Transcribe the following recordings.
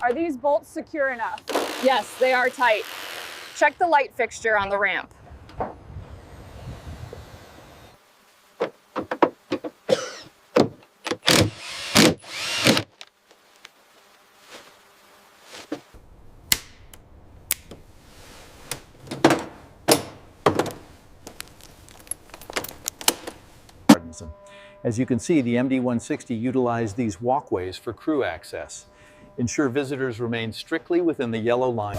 Are these bolts secure enough? Yes, they are tight. Check the light fixture on the ramp. As you can see, the MD-160 utilized these walkways for crew access. Ensure visitors remain strictly within the yellow line.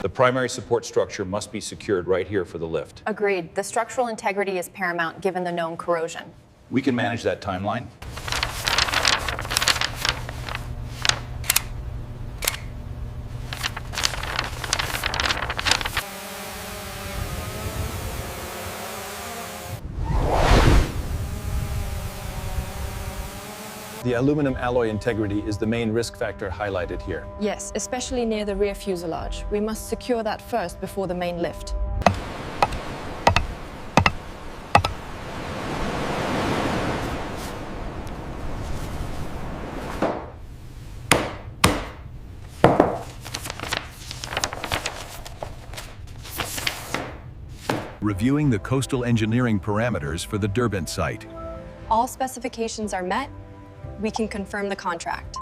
The primary support structure must be secured right here for the lift. Agreed. The structural integrity is paramount given the known corrosion. We can manage that timeline. The aluminum alloy integrity is the main risk factor highlighted here. Yes, especially near the rear fuselage. We must secure that first before the main lift. Reviewing the coastal engineering parameters for the Derbent site. All specifications are met. We can confirm the contract.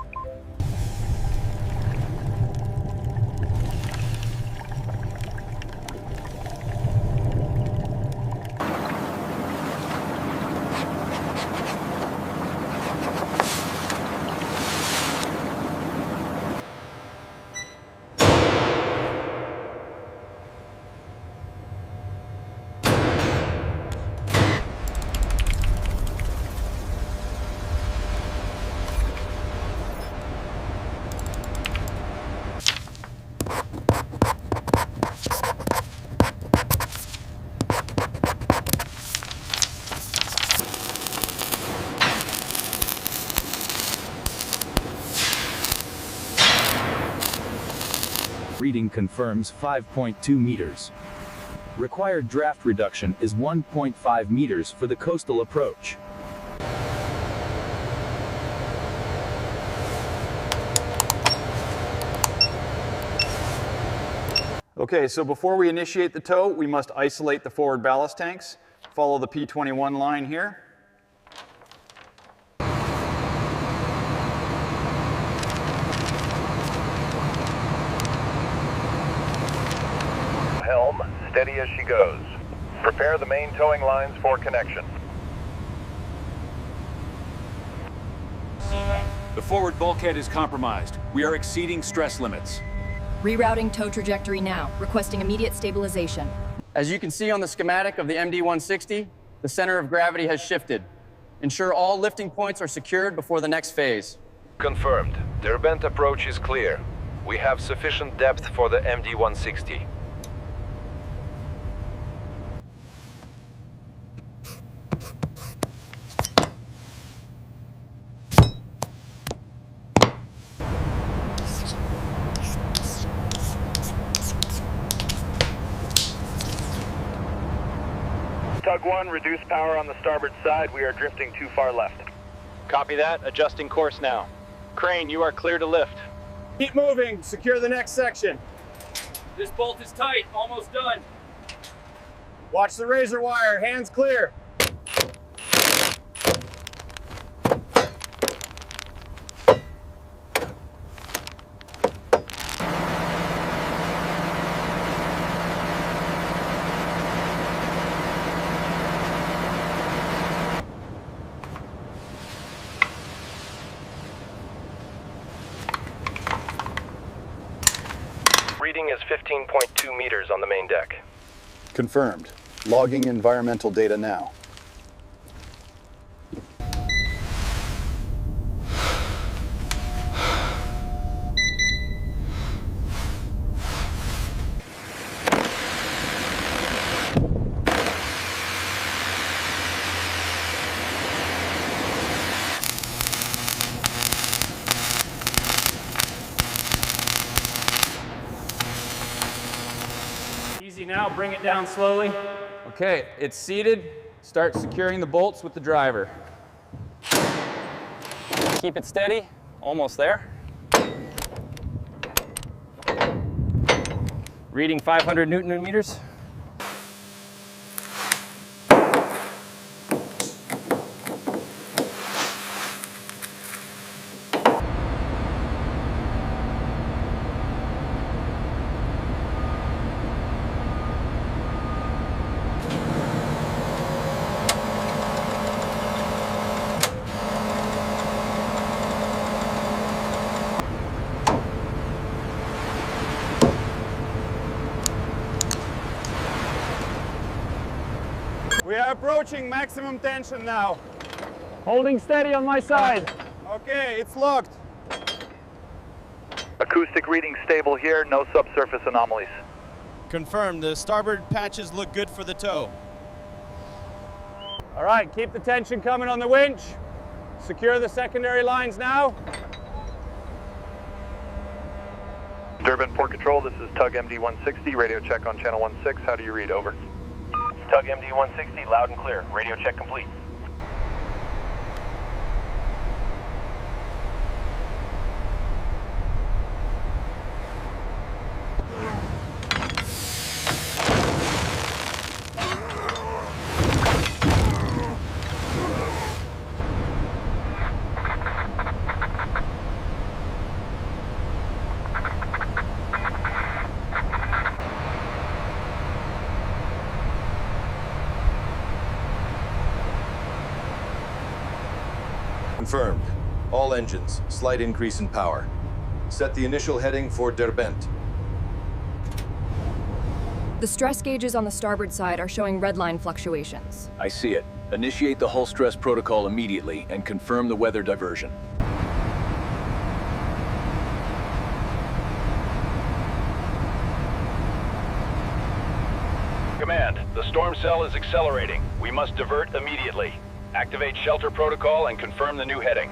Reading confirms 5.2 meters. Required draft reduction is 1.5 meters for the coastal approach. Okay, so before we initiate the tow, we must isolate the forward ballast tanks. Follow the P21 line here. Helm, steady as she goes. Prepare the main towing lines for connection. The forward bulkhead is compromised. We are exceeding stress limits. Rerouting tow trajectory now, requesting immediate stabilization. As you can see on the schematic of the MD-160, the center of gravity has shifted. Ensure all lifting points are secured before the next phase. Confirmed. Derbent approach is clear. We have sufficient depth for the MD-160. Tug 1, reduce power on the starboard side. We are drifting too far left. Copy that. Adjusting course now. Crane, you are clear to lift. Keep moving. Secure the next section. This bolt is tight. Almost done. Watch the razor wire. Hands clear. Reading is 15.2 meters on the main deck. Confirmed. Logging environmental data now. Easy now, bring it down slowly. Okay, it's seated. Start securing the bolts with the driver. Keep it steady, almost there. Reading 500 Newton meters. We are approaching maximum tension now. Holding steady on my side. Okay, it's locked. Acoustic reading stable here, no subsurface anomalies. Confirmed, the starboard patches look good for the tow. All right, keep the tension coming on the winch. Secure the secondary lines now. Durban Port Control, this is Tug MD-160, radio check on channel 16. How do you read? Over. Tug MD-160, loud and clear. Radio check complete. Confirmed. All engines, slight increase in power. Set the initial heading for Derbent. The stress gauges on the starboard side are showing redline fluctuations. I see it. Initiate the hull stress protocol immediately and confirm the weather diversion. Command, the storm cell is accelerating. We must divert immediately. Activate shelter protocol and confirm the new heading.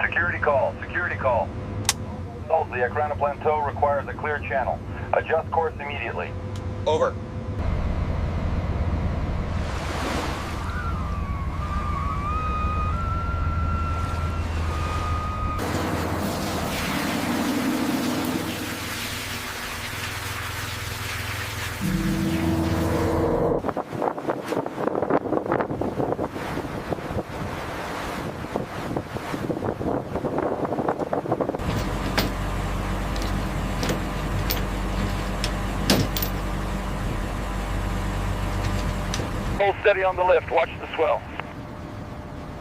Security call. The Ekranoplan tow requires a clear channel. Adjust course immediately. Over. Hold steady on the lift, watch the swell.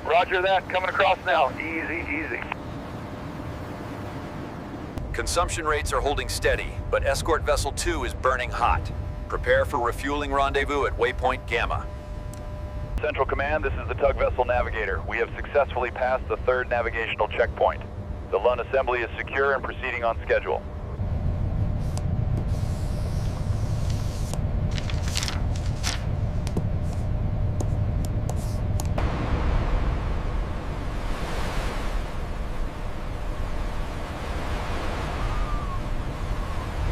Roger that, coming across now. Easy, easy. Consumption rates are holding steady, but escort vessel 2 is burning hot. Prepare for refueling rendezvous at waypoint Gamma. Central Command, this is the tug vessel Navigator. We have successfully passed the 3rd navigational checkpoint. The Lund assembly is secure and proceeding on schedule.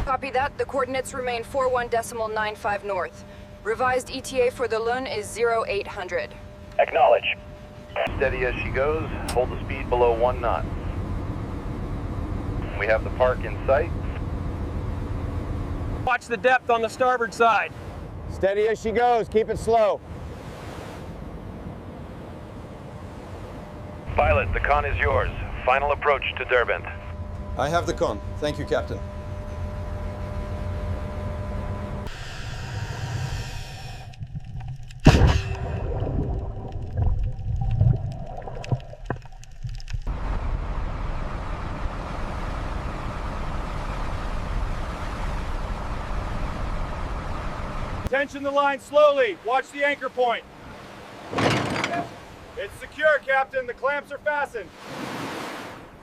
Copy that. The coordinates remain 41.95 north. Revised ETA for the Lund is 0800. Acknowledge. Steady as she goes. Hold the speed below 1 knot. We have the park in sight. Watch the depth on the starboard side. Steady as she goes, keep it slow. Pilot, the con is yours. Final approach to Derbent. I have the con. Thank you, Captain. Tension the line slowly. Watch the anchor point. It's secure, Captain. The clamps are fastened.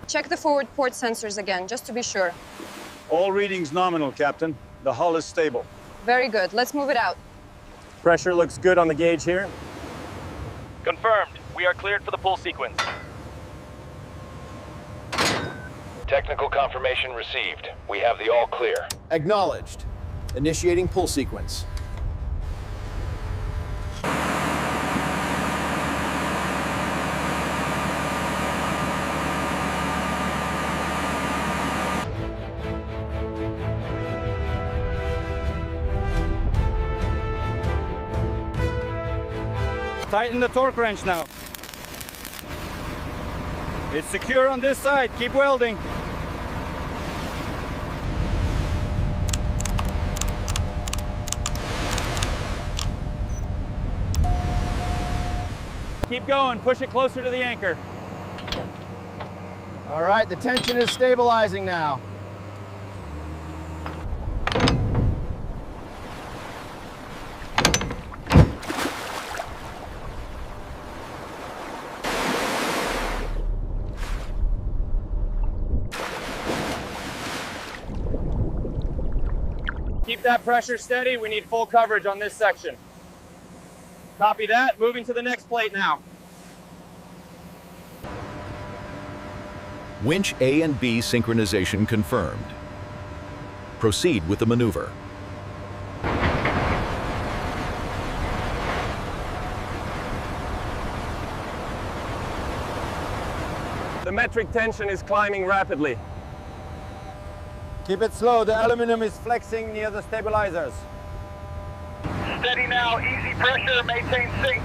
Check the forward port sensors again, just to be sure. All readings nominal, Captain. The hull is stable. Very good. Let's move it out. Pressure looks good on the gauge here. Confirmed. We are cleared for the pull sequence. Technical confirmation received. We have the all clear. Acknowledged. Initiating pull sequence. Tighten the torque wrench now. It's secure on this side. Keep welding. Keep going. Push it closer to the anchor. All right, the tension is stabilizing now. Keep that pressure steady. We need full coverage on this section. Copy that. Moving to the next plate now. Winch A and B synchronization confirmed. Proceed with the maneuver. The metric tension is climbing rapidly. Keep it slow. The aluminum is flexing near the stabilizers. Steady now. Easy pressure. Maintain sync.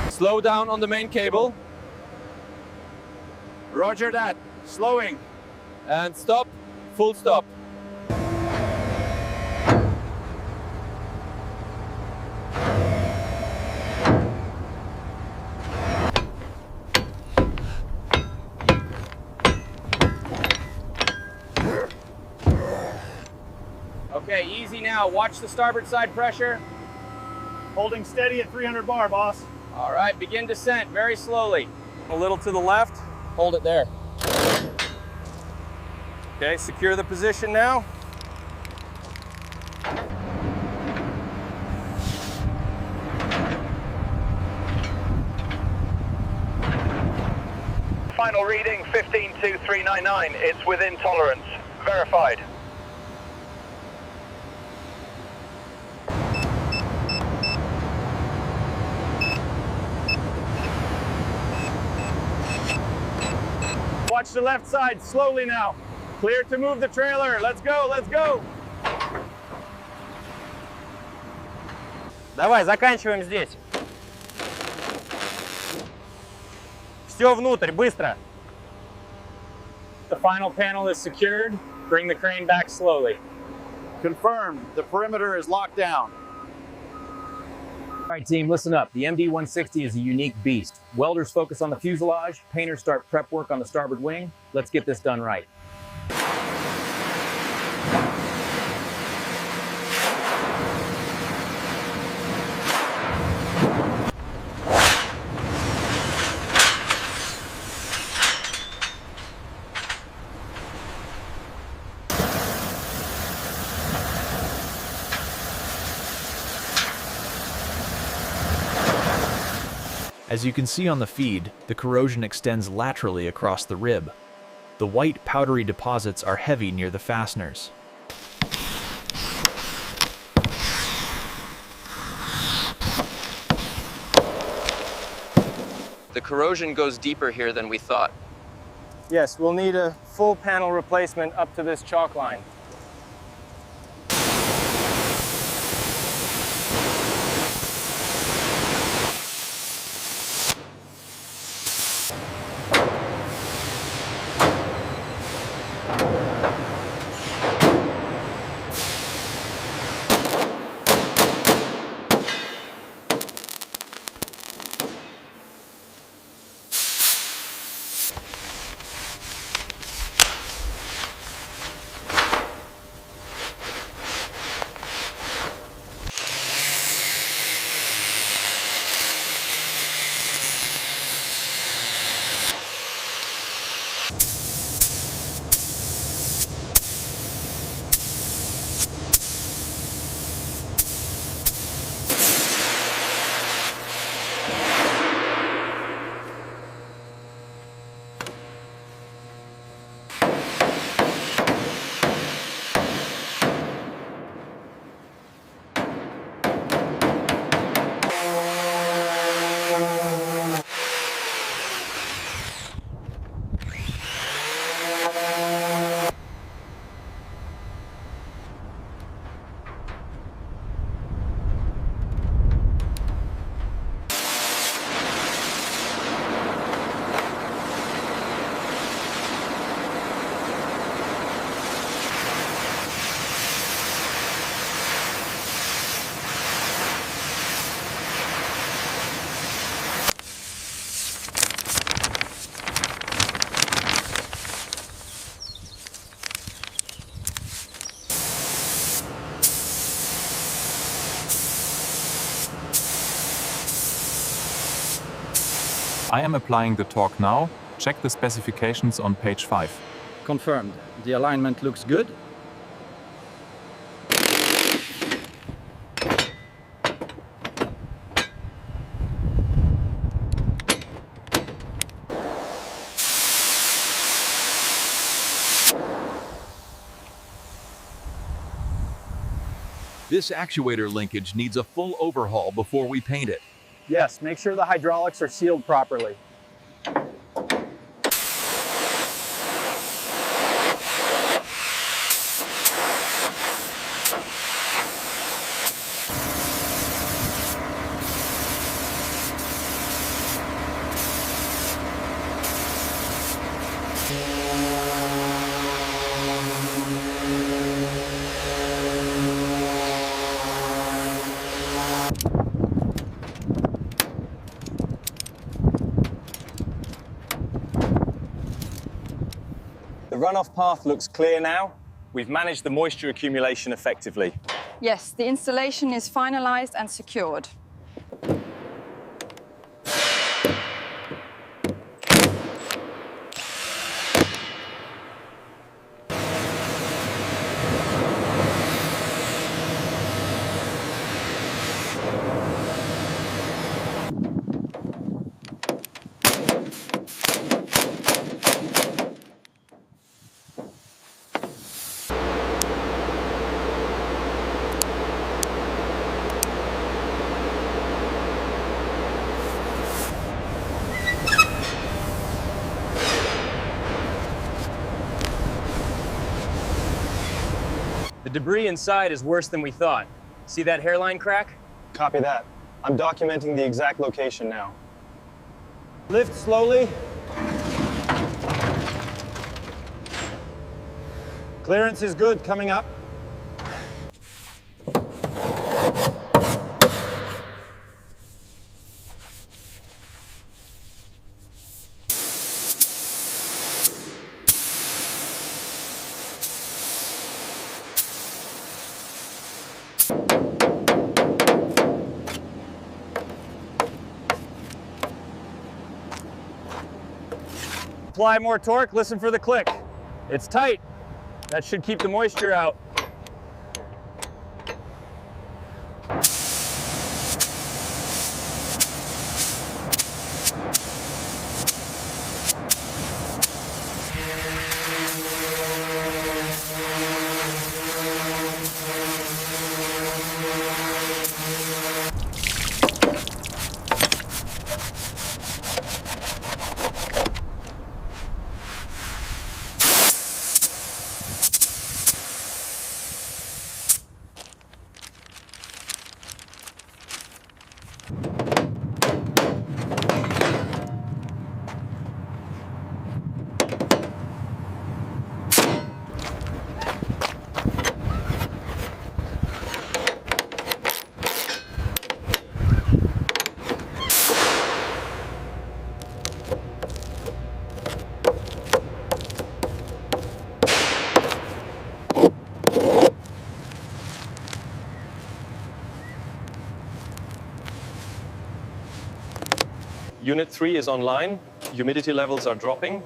Slow down on the main cable. Roger that. Slowing. And stop. Full stop. Okay, easy now. Watch the starboard side pressure. Holding steady at 300 bar, boss. All right, begin descent very slowly. A little to the left. Hold it there. Okay, secure the position now. Final reading 152399. It's within tolerance. Verified. Watch the left side slowly now. Clear to move the trailer. Let's go, let's go. Давай, заканчиваем здесь. Все внутрь, быстро. The final panel is secured. Bring the crane back slowly. Confirmed. The perimeter is locked down. All right, team, listen up. The MD-160 is a unique beast. Welders focus on the fuselage, painters start prep work on the starboard wing. Let's get this done right. As you can see on the feed, the corrosion extends laterally across the rib. The white powdery deposits are heavy near the fasteners. The corrosion goes deeper here than we thought. Yes, we'll need a full panel replacement up to this chalk line. I am applying the torque now. Check the specifications on page 5. Confirmed. The alignment looks good. This actuator linkage needs a full overhaul before we paint it. Yes, make sure the hydraulics are sealed properly. The runoff path looks clear now. We've managed the moisture accumulation effectively. Yes, the installation is finalized and secured. The debris inside is worse than we thought. See that hairline crack? Copy that. I'm documenting the exact location now. Lift slowly. Clearance is good, coming up. Apply more torque, listen for the click. It's tight. That should keep the moisture out. Unit 3 is online. Humidity levels are dropping.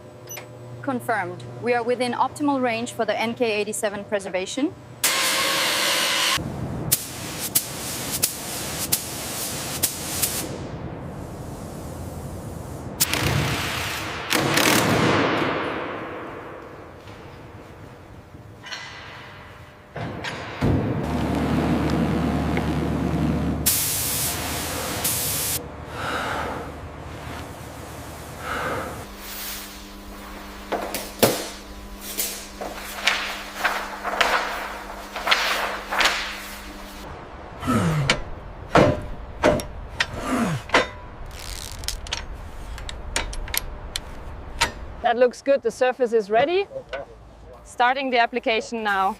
Confirmed. We are within optimal range for the NK87 preservation. That looks good. The surface is ready. Starting the application now.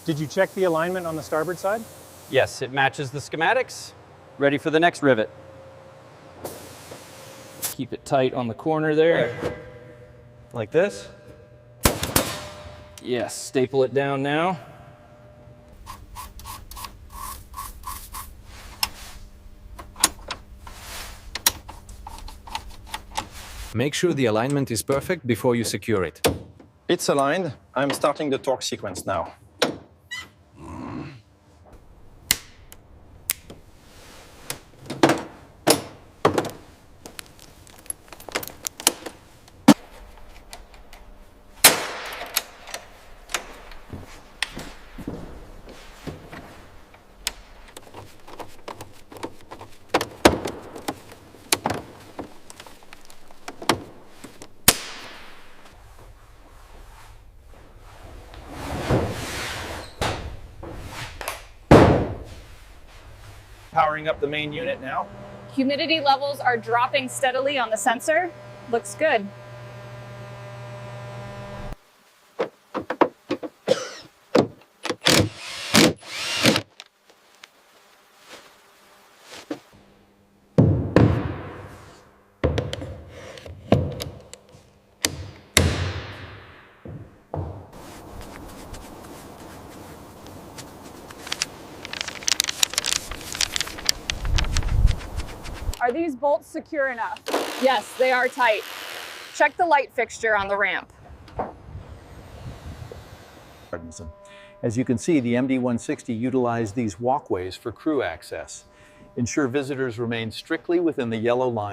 Did you check the alignment on the starboard side? Yes, it matches the schematics. Ready for the next rivet. Keep it tight on the corner there. Like this. Yes, staple it down now. Make sure the alignment is perfect before you secure it. It's aligned. I'm starting the torque sequence now. Powering up the main unit now. Humidity levels are dropping steadily on the sensor. Looks good. Are these bolts secure enough? Yes, they are tight. Check the light fixture on the ramp. As you can see, the MD-160 utilized these walkways for crew access. Ensure visitors remain strictly within the yellow line.